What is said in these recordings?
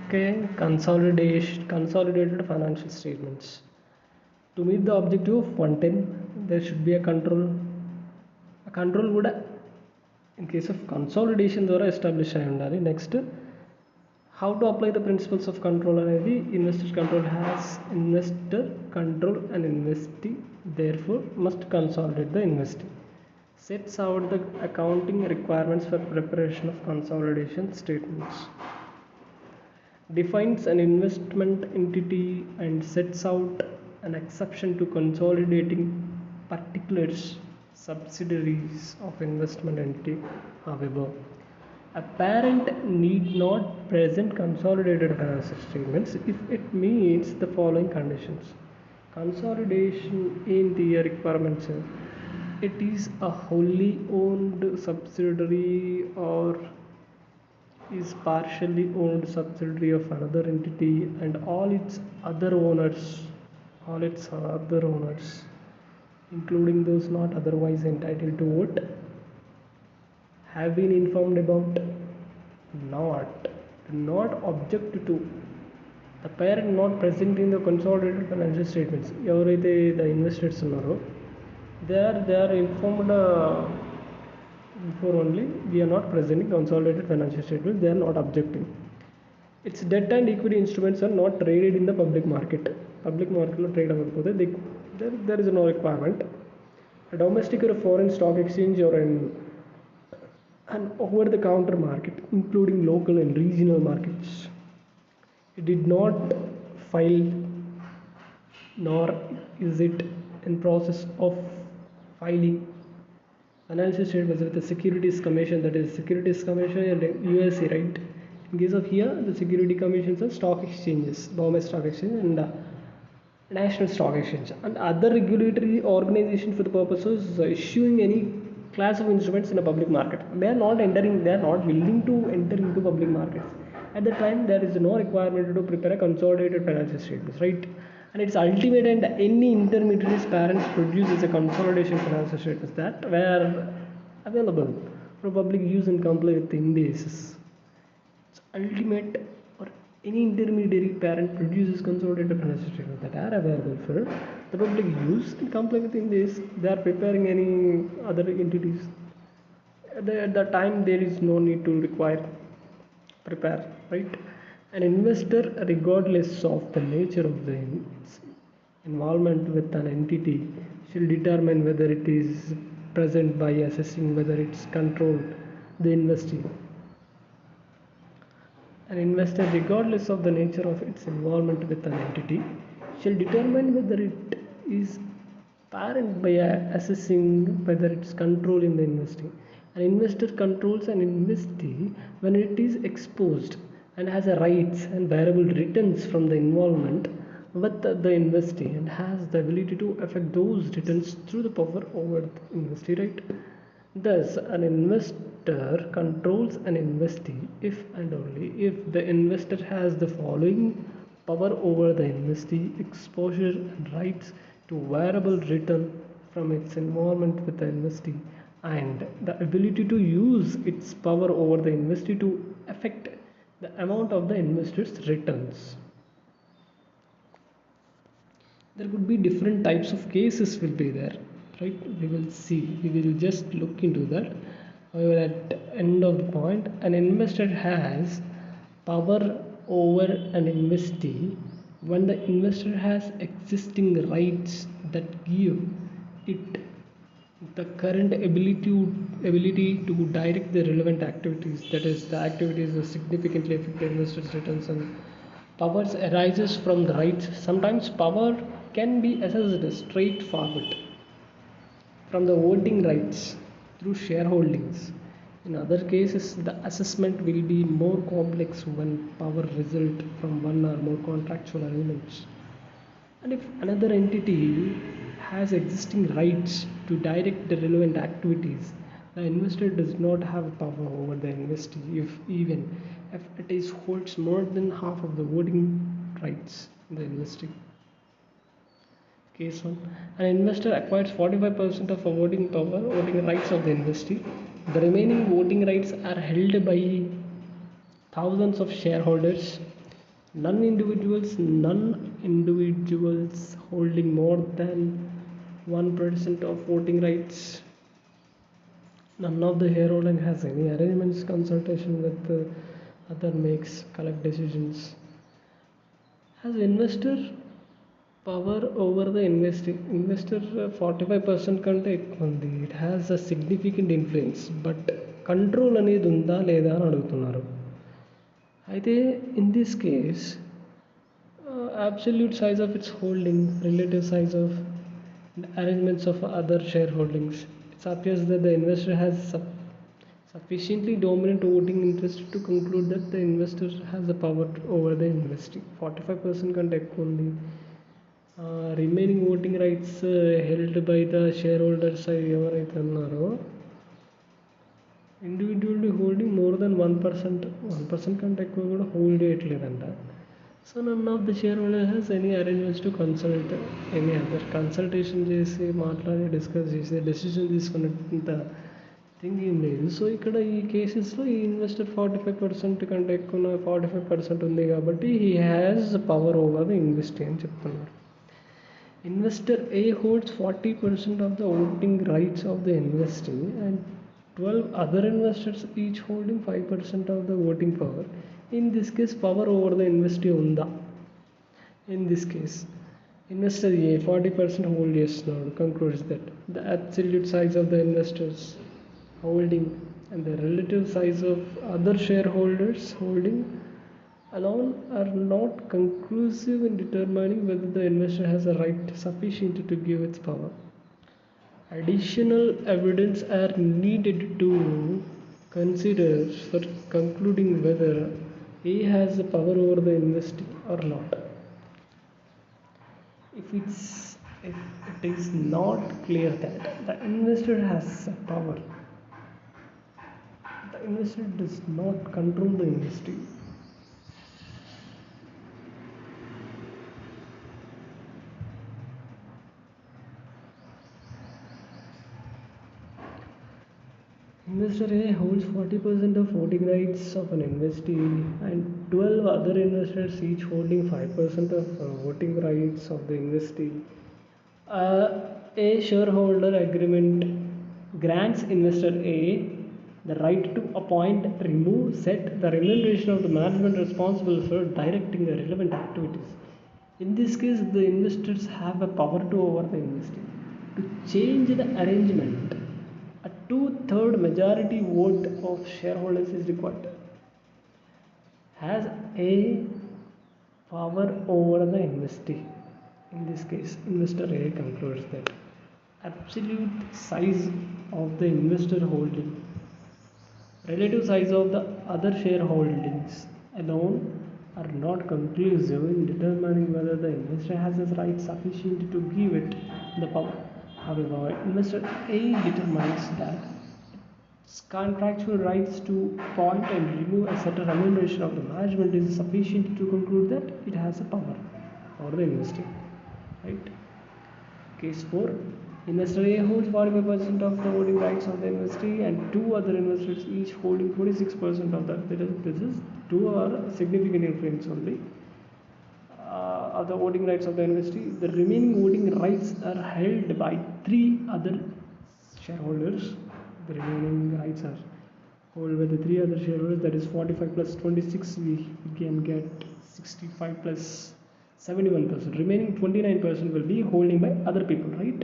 Okay, consolidated financial statements. To meet the objective of 110, there should be a control. A control would, in case of consolidation, ద్వారా establish అయి ఉండాలి. Next, how to apply the principles of control అనేది investor control has investor control and investee therefore must consolidate the investee. Sets out the accounting requirements for preparation of consolidation statements. Defines an investment entity and sets out an exception to consolidating particular subsidiaries of investment entity. However, a parent need not present consolidated financial statements if it meets the following conditions. Consolidation in the requirements. It is a wholly owned subsidiary or is partially owned subsidiary of another entity and all its other owners, including those not otherwise entitled to vote, have been informed about, not object to the parent not present in the consolidated financial statements. ఎవరైతే the investors ఉన్నారో they are informed before only we are not presenting consolidated financial statements. They are not objecting. Its debt and equity instruments are not traded in the public market. Public market lo trade avvakapothe there is no requirement. A domestic or a foreign stock exchange or an over the counter market including local and regional markets, it did not file nor is it in process of filing financial statements with the Securities Commission, that is Securities Commission and USA, right? In case of here, the security commissions are stock exchanges, Bombay Stock Exchange and National Stock Exchange and other regulatory organizations for the purposes of issuing any class of instruments in a public market. They are not willing to enter into public markets. At the time, there is no requirement to prepare a consolidated financial statements, right? And it's ultimate and any intermediaries parents produces a consolidation financial statements that were available for public use and comply with the indices. It's ultimate or any intermediary parent produces consolidated financial statements that are available for the public use and comply with indices. They are preparing any other entities. At the time there is no need to prepare, right? An investor, regardless of the nature of the involvement with an entity, shall determine whether it is present by assessing whether it's controlled the investee. An investor, regardless of the nature of its involvement with an entity, shall determine whether it is parent by assessing whether it's controlling the investing. An investor controls an investee when it is exposed and has a rights and variable returns from the involvement with the investee and has the ability to affect those returns through the power over the investee, right? Thus, an investor controls an investee if and only if the investor has the following power over the investee: exposure and rights to variable return from its involvement with the investee and the ability to use its power over the investee to affect the amount of the investor's returns. There could be different types of cases will be there, right? We will just look into that. However, at the end of the point, an investor has power over an investee when the investor has existing rights that give it the current ability to direct the relevant activities, that is the activities that significantly affect the investor's returns, and powers arises from the rights. Sometimes power can be assessed straightforward from the voting rights through shareholdings. In other cases, the assessment will be more complex when power result from one or more contractual arrangements. And if another entity has existing rights to direct the relevant activities, the investor does not have power over the investee even if it holds more than half of the voting rights in the investee. Case 1. An investor acquires 45% of voting rights of the investee. The remaining voting rights are held by thousands of shareholders Non-individuals holding more than 1% of voting rights. None of the shareholding has any arrangements, consultation with the other makes collect decisions. Has investor power over the investor 45% కంటే ఎక్కువ ఉంది. It has a significant influence, but control అనేది ఉందా లేదా అని అడుగుతున్నారు. అయితే in this case absolute size of its holding, relative size of arrangements of other shareholdings, it appears that the investor has sufficiently dominant voting interest to conclude that the investor has the power over the investing. 45% కంటే ఎక్కువ ఉంది. Remaining voting rights held by the share holders ఎవరైతే ఉన్నారో individually holding more than 1% కంటే ఎక్కువ కూడా hold చేయట్లేదంట. So none of the shareholder has any arrangements to consult any other. Consultation చేసి మాట్లాడి డిస్కస్ చేసి డెసిషన్ తీసుకునేంత థింగ్ ఏం లేదు. సో ఇక్కడ ఈ కేసెస్లో ఈ ఇన్వెస్టర్ 45% కంటే ఎక్కువ 45% ఉంది కాబట్టి he has power over the investee అని చెప్తున్నారు. Investor A holds 40% of the voting rights of the investee and 12 other investors each holding 5% of the voting power. In this case, power over the investee unda. In this case, investor A 40% hold chestunnaru, concludes that the absolute size of the investors holding and the relative size of other shareholders holding alone are not conclusive in determining whether the investor has a right sufficient to give its power. Additional evidence are needed to consider for concluding whether A has the power over the investee or not. If it is not clear that the investor has power, the investor does not control the investee. Investor A holds 40% of voting rights of an investee and 12 other investors each holding 5% of voting rights of the investee. A shareholder agreement grants investor A the right to appoint, remove, set the remuneration of the management responsible for directing the relevant activities. In this case, the investors have a power to over the investee to change the arrangement. A 2/3 majority vote of shareholders is required. Has a power over the investee. In this case, investor A concludes that absolute size of the investor holding, relative size of the other shareholdings alone are not conclusive in determining whether the investor has the right sufficient to give it the power. However, investor A determines that its contractual rights to appoint and remove a certain remuneration of the management is sufficient to conclude that it has a power over the investor. Right? Case 4. Investor A holds 45% of the voting rights of the investee and 2 other investors each holding 46% of that. This is 2 are significant influence only. Of the voting rights of the investee. The remaining voting rights are held by 3 other shareholders. The remaining rights are held by the 3 other shareholders. That is 45 plus 26. We can get 65 plus 71%. Remaining 29% will be holding by other people, right?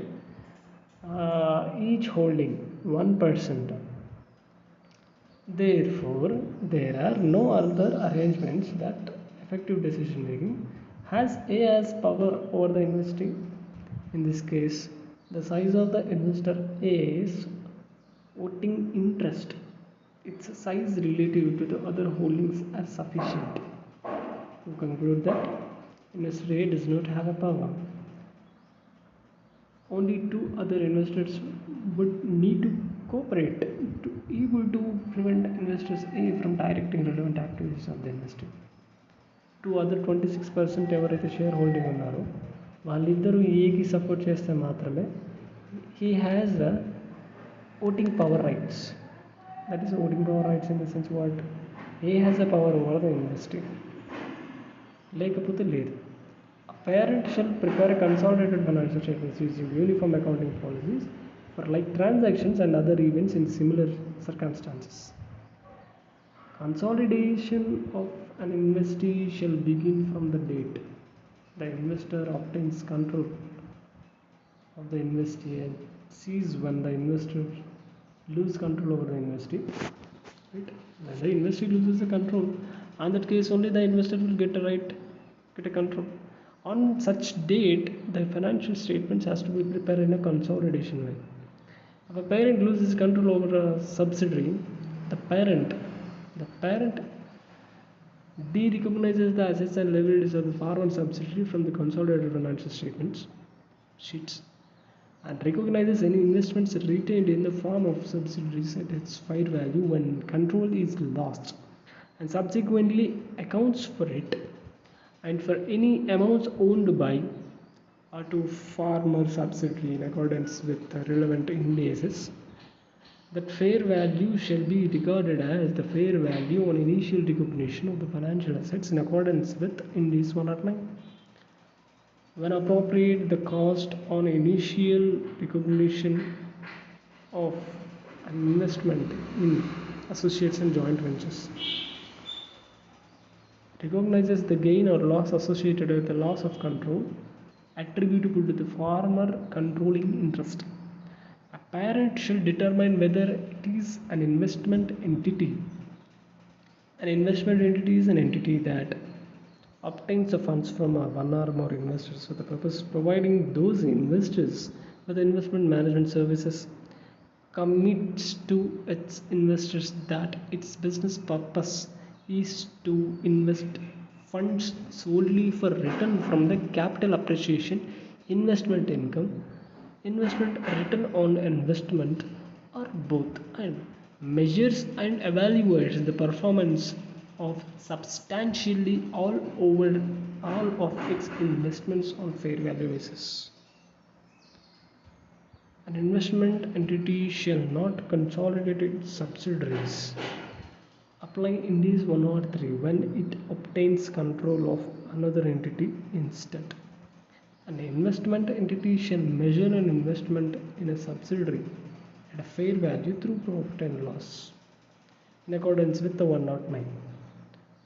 Each holding 1%. Therefore, there are no other arrangements that effective decision making. Has A has power over the investee? In this case, the size of the investor A's voting interest, its size relative to the other holdings are sufficient to conclude that investor A does not have a power. Only 2 other investors would need to cooperate to able to prevent investors A from directing relevant activities of the investor. 2 other 26% ఎవరైతే share holding ఉన్నారో వాళ్ళిద్దరూ ఏకి support చేస్తే మాత్రమే he has the voting power rights. That is voting power rights in the sense what a has the power over the investing. లేకపోతే లేదు. A parent shall prepare a consolidated financial statements using uniform accounting policies for like transactions and other events in similar circumstances. Consolidation of an investee shall begin from the date the investor obtains control of the investee and cease when the investor loses control over the investee. Right? When the investee loses the control, on that case only the investor will get a control. On such date, the financial statements has to be prepared in a consolidation way. If a parent loses control over a subsidiary, the parent de-recognizes the assets and liabilities of the foreign subsidiary from the consolidated financial sheets and recognizes any investments retained in the form of subsidiaries at its fair value when control is lost, and subsequently accounts for it and for any amounts owned by or to former subsidiary in accordance with the relevant indices. That fair value shall be regarded as the fair value on initial recognition of the financial assets in accordance with Index 109. When appropriate, the cost on initial recognition of an investment in associates and joint ventures recognizes the gain or loss associated with the loss of control attributable to the former controlling interest. A parent shall determine whether it is an investment entity. An investment entity is an entity that obtains the funds from one or more investors for the purpose of providing those investors with investment management services, commits to its investors that its business purpose is to invest funds solely for return from the capital appreciation, investment income, investment return on investment, or both, and measures and evaluates the performance of substantially all of its investments on fair value basis. An investment entity shall not consolidate its subsidiaries. Apply Indies 103 when it obtains control of another entity instead. An investment entity shall measure an investment in a subsidiary at a fair value through profit and loss in accordance with the 109.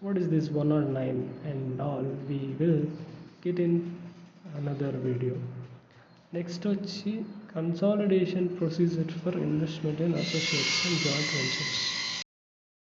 What is this 109 and all? We will get in another video. Next వచ్చి consolidation procedure for investment in associates and joint ventures.